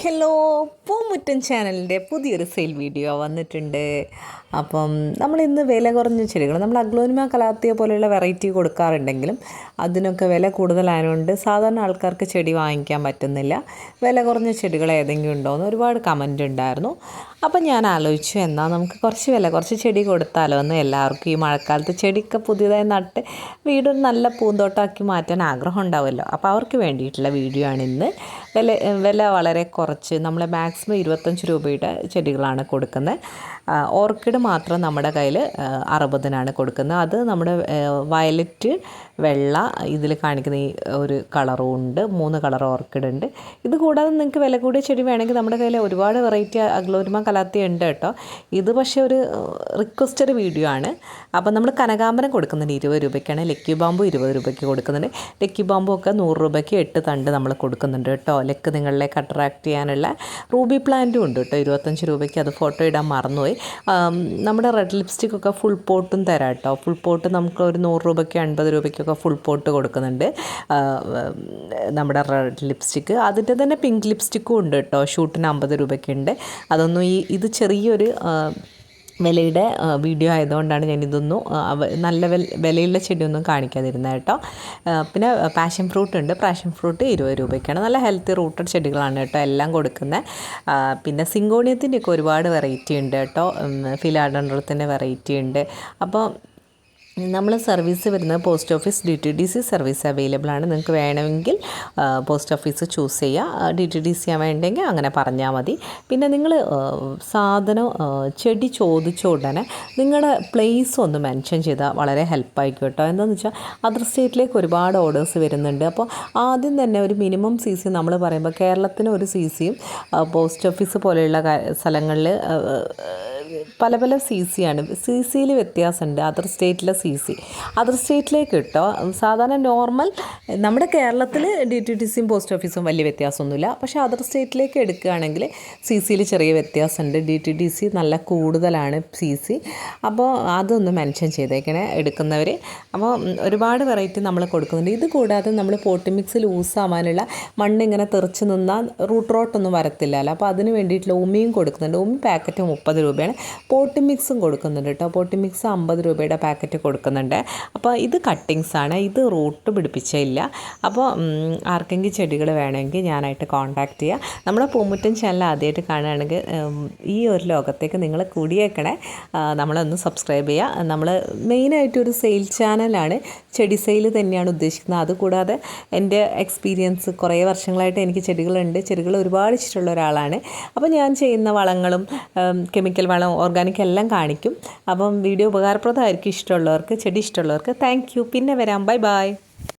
Hello, പൂമുറ്റൻ ചാനലിൻ്റെ പുതിയൊരു sale video വന്നിട്ടുണ്ട്. അപ്പം നമ്മളിന്ന് വില കുറഞ്ഞ ചെടികൾ, നമ്മൾ അഗ്ലോനിമ കലാത്തിയ പോലെയുള്ള വെറൈറ്റി കൊടുക്കാറുണ്ടെങ്കിലും അതിനൊക്കെ വില കൂടുതലായതുകൊണ്ട് സാധാരണ ആൾക്കാർക്ക് ചെടി വാങ്ങിക്കാൻ പറ്റുന്നില്ല. വില കുറഞ്ഞ ചെടികൾ ഏതെങ്കിലും ഉണ്ടോയെന്ന് ഒരുപാട് കമൻ്റ് ഉണ്ടായിരുന്നു. അപ്പം ഞാൻ ആലോചിച്ചു, എന്നാൽ നമുക്ക് കുറച്ച് ചെടി കൊടുത്താലോ എന്ന്. എല്ലാവർക്കും ഈ മഴക്കാലത്ത് ചെടിയൊക്കെ പുതിയതായി നട്ട് വീടൊരു നല്ല പൂന്തോട്ടമാക്കി മാറ്റാൻ ആഗ്രഹം ഉണ്ടാവുമല്ലോ. അപ്പോൾ അവർക്ക് വേണ്ടിയിട്ടുള്ള വീഡിയോ ആണ് ഇന്ന്. വില വളരെ കുറച്ച്, നമ്മൾ മാക്സിമം 25 രൂപയുടെ ചെടികളാണ് കൊടുക്കുന്നത്. ഓർക്കിഡ് മാത്രം നമ്മുടെ കയ്യിൽ 60-നാണ് കൊടുക്കുന്നത്. അത് നമ്മുടെ വയലറ്റ്, വെള്ള, ഇതിൽ കാണിക്കുന്ന ഈ ഒരു കളറും ഉണ്ട്. 3 കളർ ഓർക്കിഡ് ഉണ്ട്. ഇത് കൂടാതെ നിങ്ങൾക്ക് വില കൂടിയ ചെടി വേണമെങ്കിൽ നമ്മുടെ കയ്യിൽ ഒരുപാട് വെറൈറ്റി അഗ്ലോനിമ കലാത്തിയ ഉണ്ട് കേട്ടോ. ഇത് പക്ഷേ ഒരു റിക്വസ്റ്റഡ് വീഡിയോ ആണ്. അപ്പം നമ്മൾ കനകാമ്പരം കൊടുക്കുന്നുണ്ട് 20 രൂപയ്ക്കാണ്. ലക്കി ബാമ്പു 20 രൂപയ്ക്ക് കൊടുക്കുന്നുണ്ട്. ലക്കി ബാമ്പു ഒക്കെ 100 രൂപയ്ക്ക് 8 തണ്ട് നമ്മൾ കൊടുക്കുന്നുണ്ട് കേട്ടോ. ലെക്ക് നിങ്ങളിലേക്ക് അട്രാക്റ്റ് ചെയ്യാനുള്ള റൂബി പ്ലാന്റും ഉണ്ട് കേട്ടോ 25 രൂപയ്ക്ക്. അത് ഫോട്ടോ ഇടാൻ മറന്നുപോയി. നമ്മുടെ റെഡ് ലിപ്സ്റ്റിക്കൊക്കെ ഫുൾ പോട്ടും തരാം കേട്ടോ. ഫുൾ പോട്ട് നമുക്ക് ഒരു 100 രൂപയ്ക്ക് 50 രൂപയ്ക്കൊക്കെ ഫുൾ പോട്ട് കൊടുക്കുന്നുണ്ട് നമ്മുടെ റെഡ് ലിപ്സ്റ്റിക്ക്. അതിൻ്റെ തന്നെ പിങ്ക് ലിപ്സ്റ്റിക്കും ഉണ്ട് കേട്ടോ. ഷൂട്ടിന് 50 രൂപയ്ക്കുണ്ട്. അതൊന്നും ഇത് ചെറിയൊരു വിലയുടെ വീഡിയോ ആയതുകൊണ്ടാണ് ഞാനിതൊന്നും നല്ല വിലയുള്ള ചെടിയൊന്നും കാണിക്കാതിരുന്നത് കേട്ടോ. പിന്നെ പാഷൻ ഫ്രൂട്ട് ഉണ്ട്. പാഷൻ ഫ്രൂട്ട് 20 രൂപയ്ക്കാണ്. നല്ല ഹെൽത്തി റൂട്ടഡ് ചെടികളാണ് കേട്ടോ എല്ലാം കൊടുക്കുന്നത്. പിന്നെ സിങ്കോണിയത്തിൻ്റെയൊക്കെ ഒരുപാട് വെറൈറ്റി ഉണ്ട് കേട്ടോ. ഫിലാഡൻഡ്രത്തിൻ്റെ വെറൈറ്റി ഉണ്ട്. അപ്പോൾ നമ്മൾ സർവീസ് വരുന്നത് post office DTDC service available ആണ്. നിങ്ങൾക്ക് വേണമെങ്കിൽ പോസ്റ്റ് ഓഫീസ് ചൂസ് ചെയ്യുക. DTDC വേണ്ടെങ്കിൽ അങ്ങനെ പറഞ്ഞാൽ മതി. പിന്നെ നിങ്ങൾ സാധനം ചെടി ചോദിച്ച ഉടനെ നിങ്ങളുടെ പ്ലേസ് ഒന്ന് മെൻഷൻ ചെയ്താൽ വളരെ ഹെൽപ്പായിരിക്കും കേട്ടോ. എന്താണെന്ന് വെച്ചാൽ അതർ സ്റ്റേറ്റിലേക്ക് ഒരുപാട് ഓർഡേഴ്സ് വരുന്നുണ്ട്. അപ്പോൾ ആദ്യം തന്നെ ഒരു മിനിമം CC നമ്മൾ പറയുമ്പോൾ കേരളത്തിന് ഒരു CCയും പോസ്റ്റ് ഓഫീസ് പോലെയുള്ള സ്ഥലങ്ങളിൽ പല CC ആണ്. CCയിൽ വ്യത്യാസമുണ്ട്. അതർ സ്റ്റേറ്റിലെ CC അതർ സ്റ്റേറ്റിലേക്ക് കിട്ടോ. സാധാരണ നോർമൽ നമ്മുടെ കേരളത്തിൽ DTDCയും പോസ്റ്റ് ഓഫീസും വലിയ വ്യത്യാസമൊന്നുമില്ല. പക്ഷേ അതർ സ്റ്റേറ്റിലേക്ക് എടുക്കുകയാണെങ്കിൽ CCയിൽ ചെറിയ വ്യത്യാസമുണ്ട്. DTDC നല്ല കൂടുതലാണ് CC. അപ്പോൾ അതൊന്ന് മെൻഷൻ ചെയ്തേക്കണേ എടുക്കുന്നവർ. അപ്പോൾ ഒരുപാട് വെറൈറ്റി നമ്മൾ കൊടുക്കുന്നുണ്ട്. ഇത് കൂടാതെ നമ്മൾ പോട്ടി മിക്സ് ലൂസാവാനുള്ള മണ്ണിങ്ങനെ തെറിച്ച് നിന്നാൽ റൂട്ട് റോട്ടൊന്നും വരത്തില്ലല്ലോ. അപ്പോൾ അതിന് വേണ്ടിയിട്ടുള്ള ഉമിയും കൊടുക്കുന്നുണ്ട്. ഉമി പാക്കറ്റ് 30 രൂപയാണ്. പോട്ടി മിക്സും കൊടുക്കുന്നുണ്ട് കേട്ടോ. പോട്ടി മിക്സ് 50 രൂപയുടെ പാക്കറ്റ് കൊടുക്കുന്നുണ്ട്. അപ്പോൾ ഇത് കട്ടിങ്സാണ്. ഇത് റൂട്ട് പിടിപ്പിച്ചില്ല. അപ്പോൾ ആർക്കെങ്കിലും ചെടികൾ വേണമെങ്കിൽ ഞാനായിട്ട് കോൺടാക്റ്റ് ചെയ്യുക. നമ്മുടെ പൂമുറ്റൻ ചാനൽ ആദ്യമായിട്ട് കാണുകയാണെങ്കിൽ ഈ ഒരു ലോകത്തേക്ക് നിങ്ങൾ കൂടിയേക്കണേ. നമ്മളൊന്ന് സബ്സ്ക്രൈബ് ചെയ്യുക. നമ്മൾ മെയിനായിട്ടൊരു സെയിൽ ചാനലാണ്. ചെടി സെയിൽ തന്നെയാണ് ഉദ്ദേശിക്കുന്നത്. അതുകൂടാതെ എൻ്റെ എക്സ്പീരിയൻസ് കുറേ വർഷങ്ങളായിട്ട് എനിക്ക് ചെടികളുണ്ട്. ചെടികൾ ഒരുപാട് ഇഷ്ടമുള്ള ഒരാളാണ്. അപ്പോൾ ഞാൻ ചെയ്യുന്ന വളങ്ങളും കെമിക്കൽ വളം ഓർഗാനിക് എല്ലാം കാണിക്കും. അപ്പം വീഡിയോ ഉപകാരപ്രദമായിരിക്കും ഇഷ്ടമുള്ളവർക്ക്, ചെടി ഇഷ്ടമുള്ളവർക്ക്. Thank you. പിന്നെ വരാം. ബൈ.